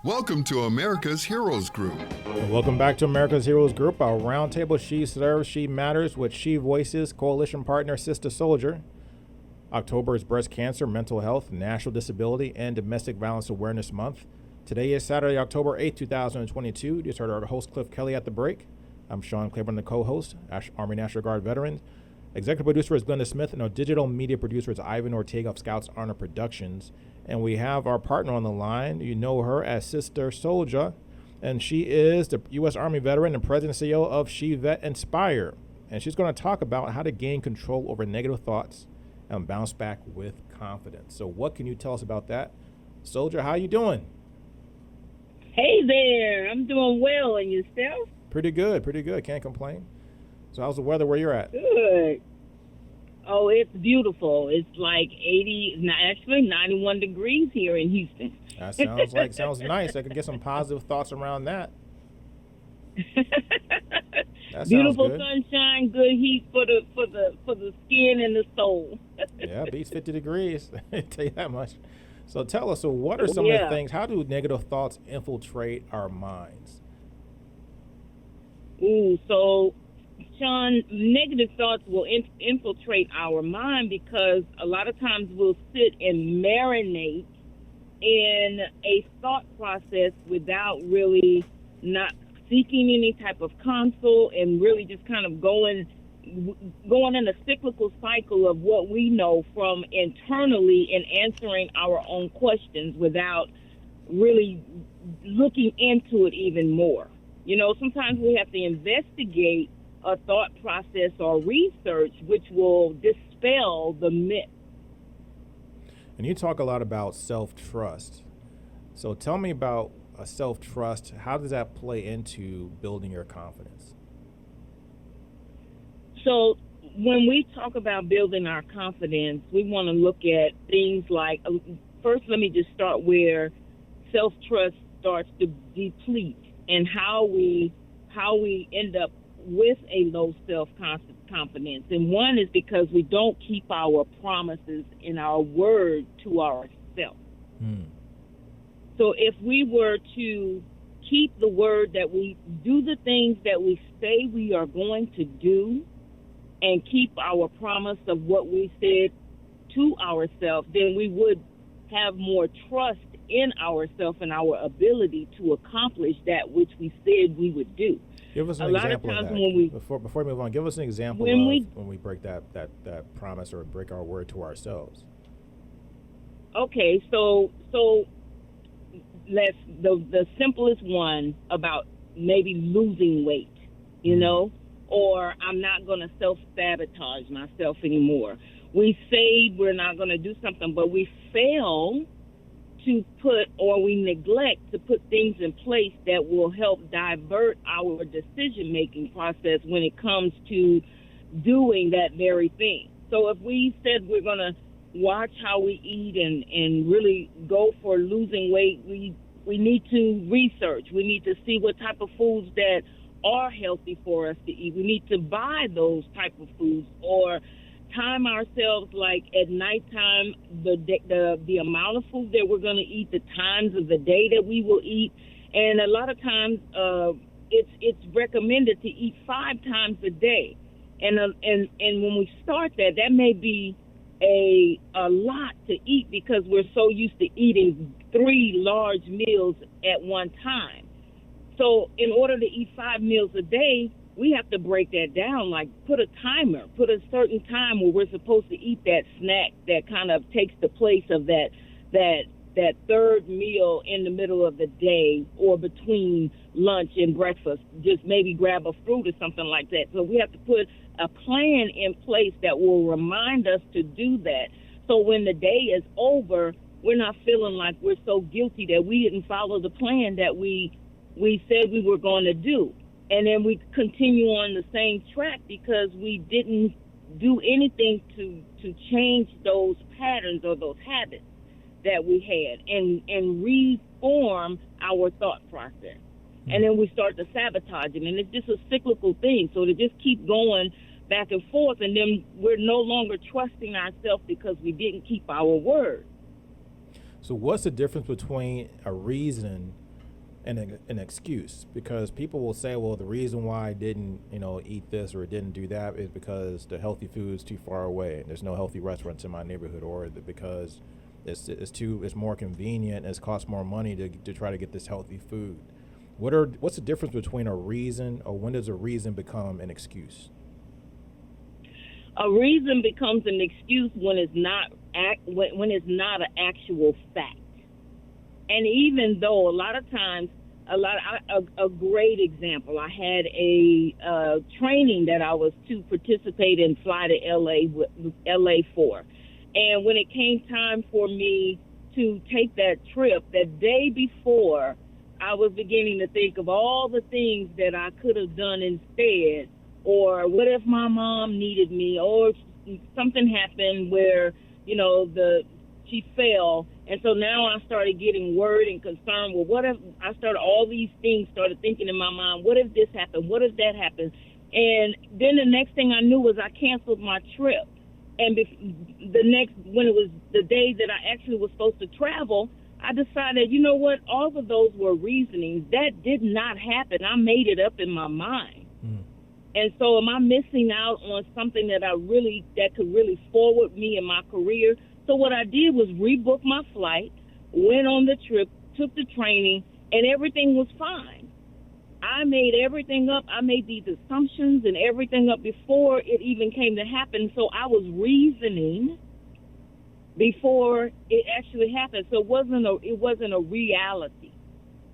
Welcome to America's Heroes Group. And welcome back to America's Heroes Group, our roundtable She Serves, She Matters with She Voices coalition partner Sistah Soldier. October is Breast Cancer, Mental Health, National Disability, and Domestic Violence Awareness Month. Today is Saturday, October 8th, 2022. You just heard our host, Cliff Kelley, at the break. I'm Sean Claiborne, the co-host, Army National Guard veteran. Executive producer is Glenda Smith, and our digital media producer is Ivan Ortega of Scouts Honor Productions. And we have our partner on the line. You know her as Sistah Soldier, and she is the U.S. Army veteran and president and CEO of She Vet Inspire. And she's going to talk about how to gain control over negative thoughts and bounce back with confidence. So what can you tell us about that? Soldier, how you doing? Hey there, I'm doing well, and yourself? Pretty good. Can't complain. So how's the weather where you're at? Good. Oh, it's beautiful. It's like 91 degrees here in Houston. That sounds nice. I can get some positive thoughts around that. That Beautiful good. sunshine, good heat for the skin and the soul. Yeah, beats 50 degrees. I tell you that much. So tell us, what are some of the things, how do negative thoughts infiltrate our minds? So Sean, negative thoughts will infiltrate our mind because a lot of times we'll sit and marinate in a thought process without really not seeking any type of counsel and really just kind of going in a cyclical cycle of what we know from internally and answering our own questions without really looking into it even more. You know, sometimes we have to investigate a thought process or research which will dispel the myth. And you talk a lot about self-trust. So tell me about self-trust. How does that play into building your confidence? So when we talk about building our confidence, we want to look at things like, first let me just start where self-trust starts to deplete and how we end up with a low self-confidence. And one is because we don't keep our promises and our word to ourselves. So if we were to keep the word that we do, the things that we say we are going to do, and keep our promise of what we said to ourselves, then we would have more trust in ourselves and our ability to accomplish that which we said we would do. Give us an example of that. Before we move on, give us an example when we break that promise or break our word to ourselves. Okay, so let's the simplest one about maybe losing weight, you know, or I'm not going to self-sabotage myself anymore. We say we're not going to do something, but we fail to put, or we neglect to put things in place that will help divert our decision-making process when it comes to doing that very thing. So if we said we're going to watch how we eat and really go for losing weight, we need to research. We need to see what type of foods that are healthy for us to eat. We need to buy those type of foods or time ourselves, like at nighttime, the amount of food that we're going to eat, the times of the day that we will eat. And a lot of times it's recommended to eat 5 times a day. And when we start that may be a lot to eat because we're so used to eating 3 large meals at one time. So in order to eat 5 meals a day, we have to break that down, like put a timer, put a certain time where we're supposed to eat that snack that kind of takes the place of that third meal in the middle of the day or between lunch and breakfast. Just maybe grab a fruit or something like that. So we have to put a plan in place that will remind us to do that. So when the day is over, we're not feeling like we're so guilty that we didn't follow the plan that we said we were going to do. And then we continue on the same track because we didn't do anything to change those patterns or those habits that we had and reform our thought process. And then we start to sabotage it. And it's just a cyclical thing. So to just keep going back and forth, and then we're no longer trusting ourselves because we didn't keep our word. So what's the difference between a reason an excuse, because people will say, well, the reason why I didn't, eat this or didn't do that is because the healthy food's too far away and there's no healthy restaurants in my neighborhood, or because it's more convenient and it costs more money to try to get this healthy food. What's the difference between a reason, or when does a reason become an excuse? A reason becomes an excuse when it's not when it's not an actual fact. And even though a lot of times, a great example, I had a training that I was to participate in, fly to LA for. And when it came time for me to take that trip, that day before, I was beginning to think of all the things that I could have done instead. Or what if my mom needed me, or something happened where, she fell. And so now I started getting worried and concerned. Well, what if all these things started thinking in my mind, what if this happened? What if that happened? And then the next thing I knew was I canceled my trip. And when it was the day that I actually was supposed to travel, I decided, you know what, all of those were reasonings. That did not happen. I made it up in my mind. And so am I missing out on something that could really forward me in my career? So what I did was rebook my flight, went on the trip, took the training, and everything was fine. I made everything up. I made these assumptions and everything up before it even came to happen. So I was reasoning before it actually happened. So it wasn't a reality.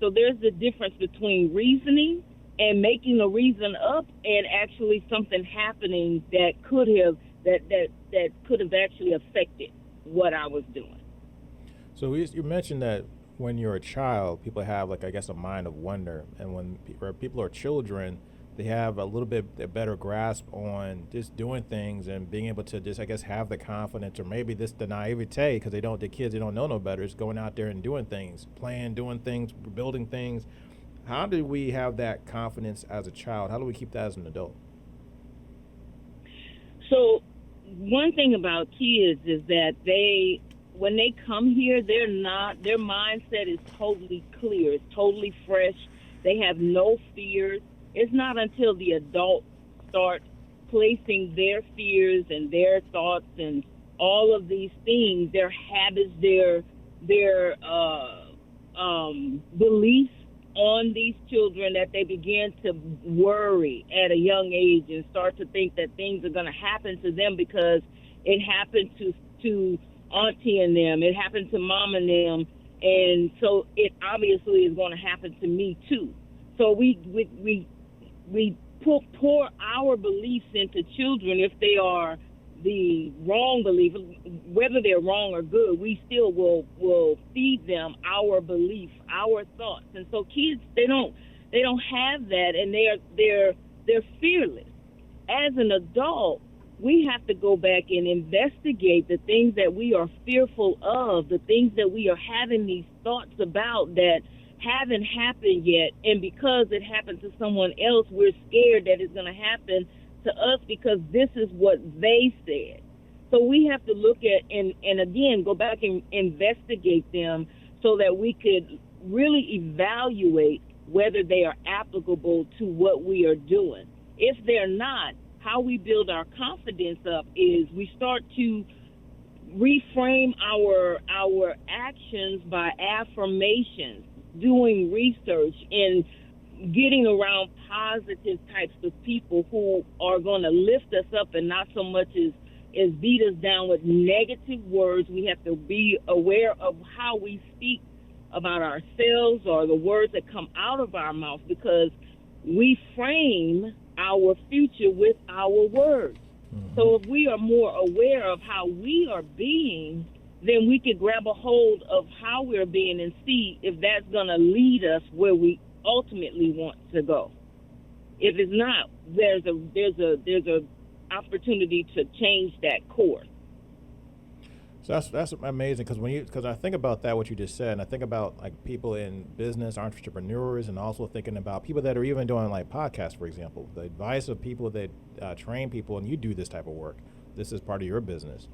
So there's the difference between reasoning and making a reason up and actually something happening that could have actually affected what I was doing. So you mentioned that when you're a child, people have a mind of wonder, and when people are children, they have a little bit a better grasp on just doing things and being able to just have the confidence, or maybe this the naivete, because the kids, they don't know no better. It's going out there and doing things, playing, doing things, building things. How do we have that confidence as a child? How do we keep that as an adult? So one thing about kids is that when they come here, their mindset is totally clear. It's totally fresh. They have no fears. It's not until the adults start placing their fears and their thoughts and all of these things, their habits, their beliefs on these children, that they begin to worry at a young age and start to think that things are going to happen to them because it happened to auntie and them, it happened to mom and them, and so it obviously is going to happen to me too. So we pour our beliefs into children. If they are the wrong belief, whether they're wrong or good, we still will feed them our belief, our thoughts. And so kids, they don't have that, and they're fearless. As an adult, we have to go back and investigate the things that we are fearful of, the things that we are having these thoughts about that haven't happened yet. And because it happened to someone else, we're scared that it's going to happen to us because this is what they said. So we have to look at and again go back and investigate them so that we could really evaluate whether they are applicable to what we are doing. If they're not, how we build our confidence up is we start to reframe our actions by affirmations, doing research, and getting around positive types of people who are going to lift us up and not so much as beat us down with negative words. We have to be aware of how we speak about ourselves or the words that come out of our mouth, because we frame our future with our words. Mm-hmm. So if we are more aware of how we are being, then we could grab a hold of how we're being and see if that's going to lead us where we ultimately want to go. If it's not, there's a opportunity to change that course. So that's amazing, because I think about that, what you just said, and I think about people in business, entrepreneurs, and also thinking about people that are even doing podcasts, for example. The advice of people that train people, and you do this type of work. This is part of your business.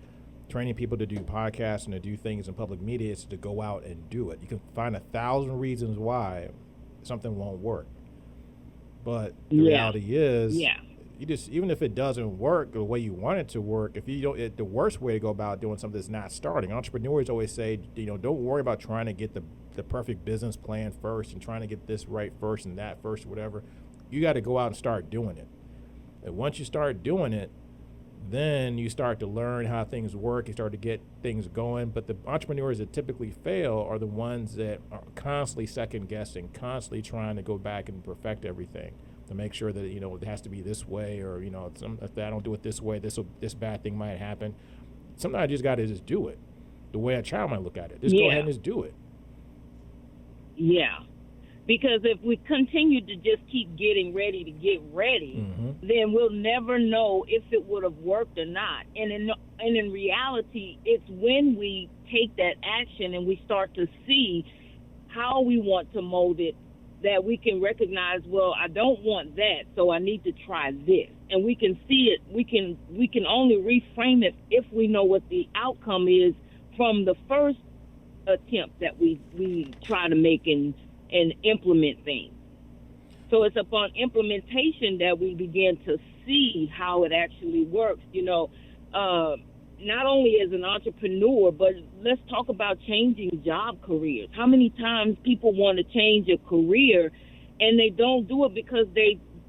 Training people to do podcasts and to do things in public media is to go out and do it. You can find 1,000 reasons why, something won't work. But the reality is, yeah, you just, even if it doesn't work the way you want it to work, if you don't, the worst way to go about doing something is not starting. Entrepreneurs always say, don't worry about trying to get the perfect business plan first and trying to get this right first and that first, whatever. You got to go out and start doing it. And once you start doing it, then you start to learn how things work. You start to get things going. But the entrepreneurs that typically fail are the ones that are constantly second guessing, constantly trying to go back and perfect everything to make sure that, it has to be this way, or, if I don't do it this way, this bad thing might happen. Sometimes I just got to just do it the way a child might look at it. Just go ahead and just do it. Yeah. Because if we continue to just keep getting ready to get ready, then we'll never know if it would have worked or not. And in reality, it's when we take that action and we start to see how we want to mold it that we can recognize, well, I don't want that, so I need to try this. And we can see it. We can only reframe it if we know what the outcome is from the first attempt that we try to make and implement things. So it's upon implementation that we begin to see how it actually works. Not only as an entrepreneur, but let's talk about changing job careers. How many times people want to change a career and they don't do it because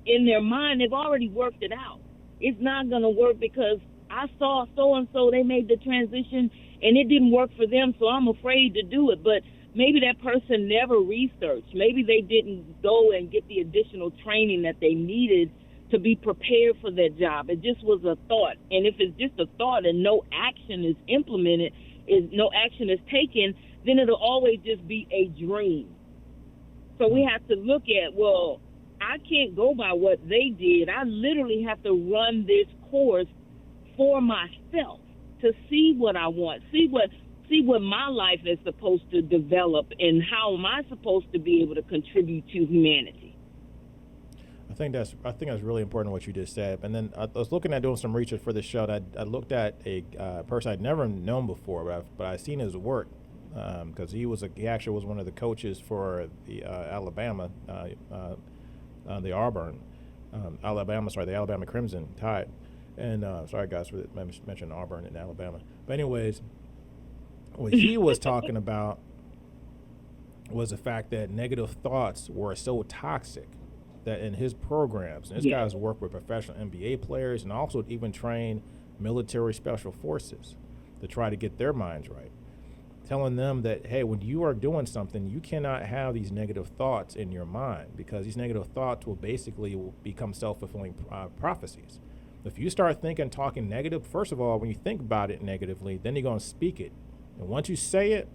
in their mind, they've already worked it out. It's not going to work because I saw so-and-so, they made the transition and it didn't work for them, so I'm afraid to do it. But maybe that person never researched. Maybe they didn't go and get the additional training that they needed to be prepared for that job. It just was a thought. And if it's just a thought and no action is implemented, no action is taken, then it'll always just be a dream. So we have to look at, well, I can't go by what they did. I literally have to run this course for myself to see what I want, see what my life is supposed to develop, and how am I supposed to be able to contribute to humanity. I think that's really important what you just said. And then I was looking at doing some research for this show. And I looked at a person I'd never known before, but I seen his work because he actually was one of the coaches for the Alabama, the Alabama Crimson Tide. And sorry guys for mentioning Auburn and Alabama. But anyways, what he was talking about was the fact that negative thoughts were so toxic that in his programs, and this guy's worked with professional NBA players and also even trained military special forces to try to get their minds right, telling them that, hey, when you are doing something, you cannot have these negative thoughts in your mind, because these negative thoughts will become self-fulfilling prophecies. If you start talking negative, first of all, when you think about it negatively, then you're going to speak it. And once you say it,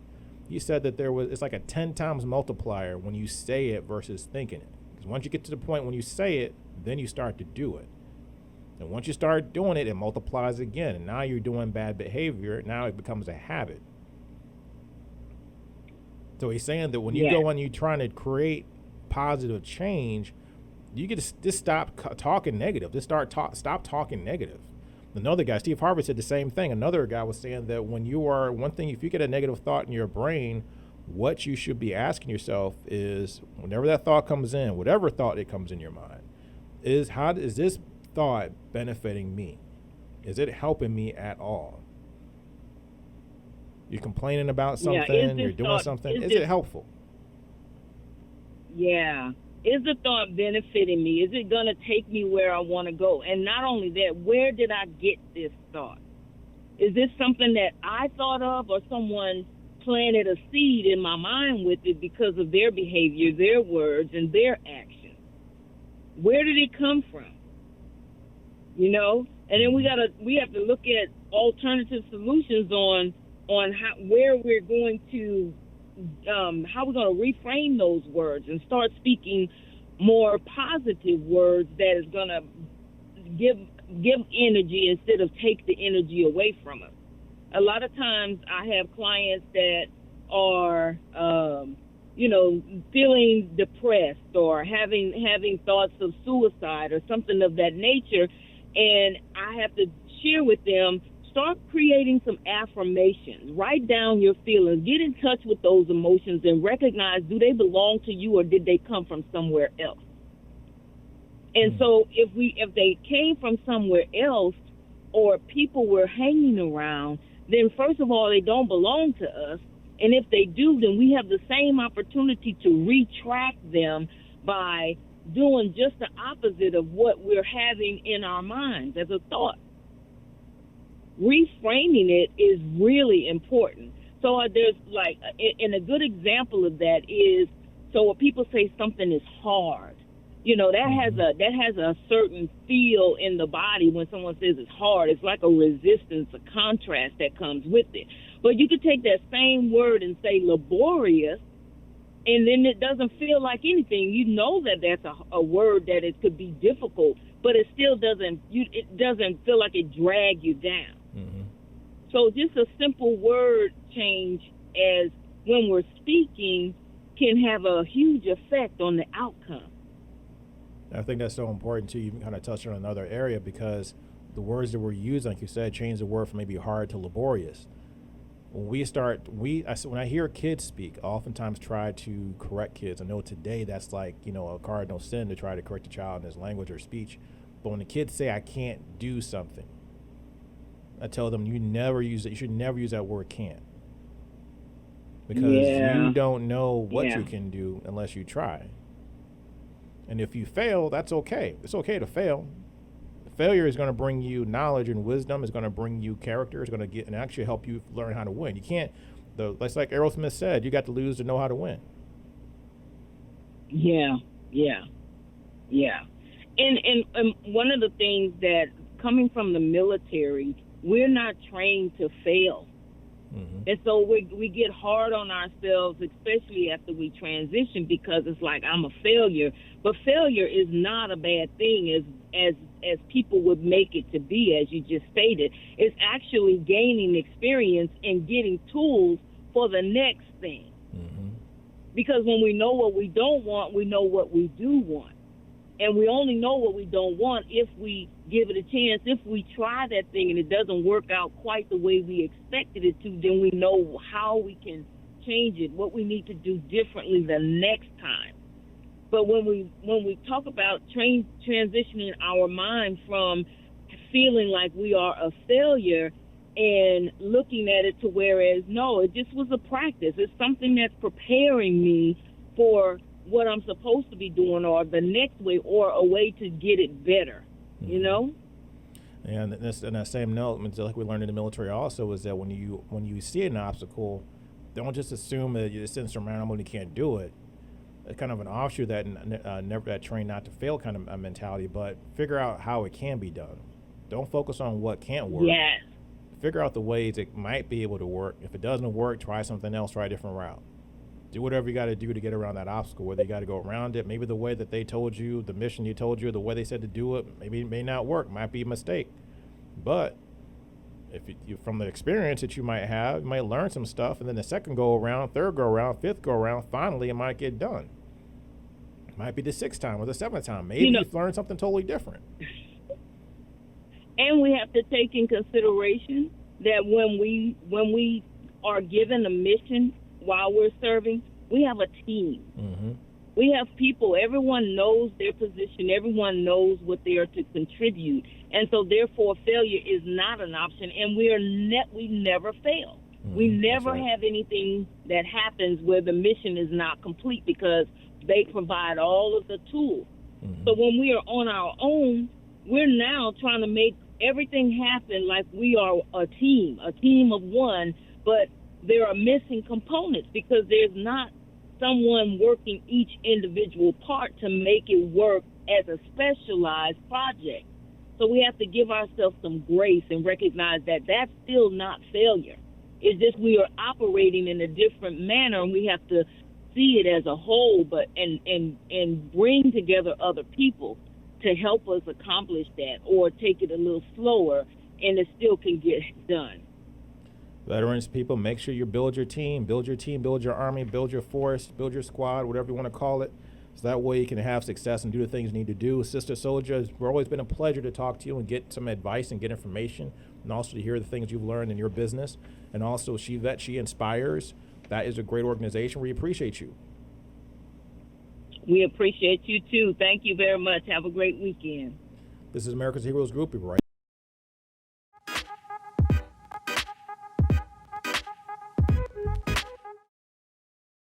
you said that it's like a 10 times multiplier when you say it versus thinking it. Because once you get to the point when you say it, then you start to do it. And once you start doing it, it multiplies again. And now you're doing bad behavior. Now it becomes a habit. So he's saying that when you go and you're trying to create positive change, you get to just stop talking negative. Just stop talking negative. Another guy, Steve Harvey, said the same thing. Another guy was saying that if you get a negative thought in your brain, what you should be asking yourself is, whenever that thought comes in, whatever thought it comes in your mind, is how is this thought benefiting me? Is it helping me at all? You're complaining about something, you're doing something. Is it helpful? Yeah. Is the thought benefiting me? Is it going to take me where I want to go? And not only that, where did I get this thought? Is this something that I thought of, or someone planted a seed in my mind with it because of their behavior, their words, and their actions? Where did it come from? And then we have to look at alternative solutions on where we're going to how we're going to reframe those words and start speaking more positive words that is going to give energy instead of take the energy away from us. A lot of times I have clients that are, feeling depressed or having thoughts of suicide or something of that nature, and I have to share with them, start creating some affirmations. Write down your feelings. Get in touch with those emotions and recognize, do they belong to you or did they come from somewhere else? And so if they came from somewhere else or people we're hanging around, then first of all, they don't belong to us. And if they do, then we have the same opportunity to retract them by doing just the opposite of what we're having in our minds as a thought. Reframing it is really important. So there's like, and a good example of that is, so when people say something is hard, you know, that has a certain feel in the body when someone says it's hard. It's like a resistance, a contrast that comes with it. But you could take that same word and say laborious, and then it doesn't feel like anything. You know that that's a word that it could be difficult, but it still doesn't feel like it drags you down. Mm-hmm. So just a simple word change as when we're speaking can have a huge effect on the outcome. I think that's so important too. You kind of touched on another area because the words that we're using, like you said, change the word from maybe hard to laborious. When I hear kids speak, I oftentimes try to correct kids. I know today that's like, you know, a cardinal sin to try to correct a child in his language or speech. But when the kids say, I can't do something, I tell them you should never use that word can't. Because you don't know what you can do unless you try. And if you fail, that's okay. It's okay to fail. Failure is going to bring you knowledge and wisdom. It's going to bring you character. It's going to get and actually help you learn how to win. You can't, that's like Aerosmith said, you got to lose to know how to win. Yeah. And one of the things that coming from the military, we're not trained to fail. Mm-hmm. And so we get hard on ourselves, especially after we transition, because it's like, I'm a failure. But failure is not a bad thing as people would make it to be, as you just stated. It's actually gaining experience and getting tools for the next thing. Mm-hmm. Because when we know what we don't want, we know what we do want. And we only know what we don't want if we give it a chance. If we try that thing and it doesn't work out quite the way we expected it to, then we know how we can change it, what we need to do differently the next time. But when we talk about transitioning our mind from feeling like we are a failure and looking at it to whereas, no, it just was a practice. It's something that's preparing me for what I'm supposed to be doing or the next way or a way to get it better, you know? And in that same note, like we learned in the military also, is that when you see an obstacle, don't just assume that it's insurmountable and you can't do it. It's kind of an offshoot that that train not to fail kind of a mentality, but figure out how it can be done. Don't focus on what can't work. Yes. Figure out the ways it might be able to work. If it doesn't work, try something else, try a different route. Do whatever you got to do to get around that obstacle, whether you got to go around it. Maybe the way that they told you, the mission you told you, the way they said to do it, maybe it may not work, might be a mistake. But if you from the experience that you might have, you might learn some stuff, and then the second go around, third go around, fifth go around, finally it might get done. It might be the sixth time or the seventh time. Maybe you've learned something totally different. And we have to take in consideration that when we are given a mission while we're serving, we have a team. Mm-hmm. We have people. Everyone knows their position. Everyone knows what they are to contribute. And so, therefore, failure is not an option. And we never fail. Mm-hmm. We never have anything that happens where the mission is not complete because they provide all of the tools. Mm-hmm. So when we are on our own, we're now trying to make everything happen like we are a team of one, but there are missing components because there's not someone working each individual part to make it work as a specialized project. So we have to give ourselves some grace and recognize that that's still not failure. It's just we are operating in a different manner, and we have to see it as a whole, but and bring together other people to help us accomplish that, or take it a little slower, and it still can get done. Veterans, people, make sure you build your team, build your army, build your force, build your squad, whatever you want to call it. So that way you can have success and do the things you need to do. Sister Soldier, it's always been a pleasure to talk to you and get some advice and get information and also to hear the things you've learned in your business. And also, She inspires. That is a great organization. We appreciate you. We appreciate you too. Thank you very much. Have a great weekend. This is America's Heroes Group. We'll be right